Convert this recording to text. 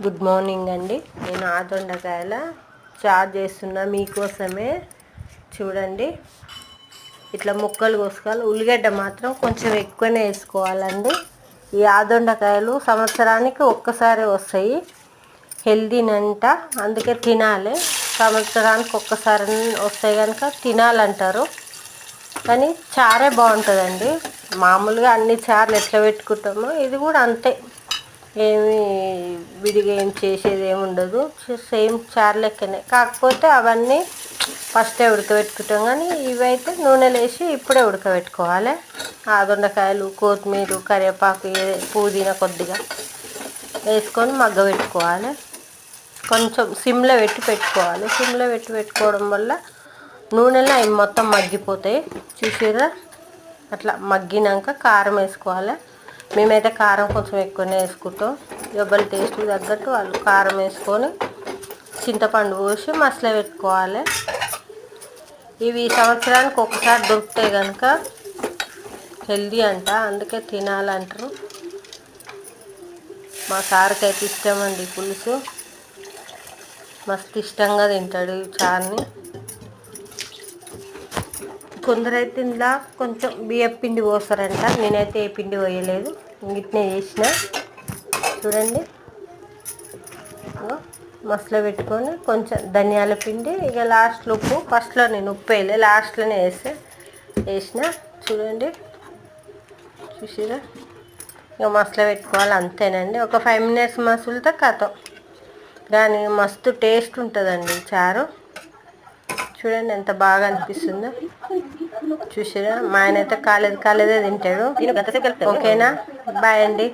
Good morning అండి. నేను ఆదొండకాయల చారు చేస్తున్నా మీకోసమే. చూడండి, ఇట్లా ముక్కలు కోసుకోవాలి. ఉల్లిగడ్డ మాత్రం కొంచెం ఎక్కువనే వేసుకోవాలండి. ఈ ఆదొండకాయలు సంవత్సరానికి ఒక్కసారి వస్తాయి. హెల్దీనంట, అందుకే తినాలి. సంవత్సరానికి ఒక్కసారి వస్తాయి కనుక తినాలంటారు. కానీ చారే బాగుంటుందండి. మామూలుగా అన్ని చారులు ఎట్లా పెట్టుకుంటామో ఇది కూడా అంతే. ఏమి విడిగా ఏం చేసేది ఏమి ఉండదు. సేమ్ చారు లెక్కనే, కాకపోతే అవన్నీ ఫస్టే ఉడకబెట్టుకుంటాం. కానీ ఇవైతే నూనెలో వేసి ఇప్పుడే ఉడకబెట్టుకోవాలి. ఆదొండకాయలు, కొత్తిమీర, కరివేపాకు, పుదీనా కొద్దిగా వేసుకొని మగ్గబెట్టుకోవాలి. కొంచెం సిమ్లో పెట్టుకోవాలి. సిమ్లో పెట్టుకోవడం వల్ల నూనెలో అవి మొత్తం మగ్గిపోతాయి. చూసారా? అట్లా మగ్గినాక కారం వేసుకోవాలి. మేమైతే కారం కొంచెం ఎక్కువనే వేసుకుంటాం. ఎవరి టేస్ట్కి తగ్గట్టు వాళ్ళు కారం వేసుకొని చింతపండు పోసి మసల పెట్టుకోవాలి. ఇవి సంవత్సరానికి ఒకసారి దొరుకుతాయి కనుక హెల్దీ అంట, అందుకే తినాలంటారు. మా సార్కి అయితే ఇష్టం అండి పులుసు. మస్తు ఇష్టంగా తింటాడు ఈ చారుని. కొందరైతే ఇందులో కొంచెం బియ్యం పిండి పోస్తారంట. నేనైతే ఏ పిండి పోయలేదు, ఇట్నే చేసిన. చూడండి, మసలో పెట్టుకొని కొంచెం ధనియాల పిండి, ఇక లాస్ట్లో ఉప్పు. ఫస్ట్లో నేను ఉప్పు వేయలే, లాస్ట్లోనే వేసిన. చూడండి, చూసిరా? ఇక మసలో పెట్టుకోవాలి, అంతేనండి. ఒక 5 minutes మసులుతో కథం. కానీ మస్తు టేస్ట్ ఉంటుందండి చారు. చూడండి ఎంత బాగా అనిపిస్తుందో. చూసారా? మా ఆయన అయితే కాలేదే తింటాడు. ఓకేనా? బాయ్ అండి.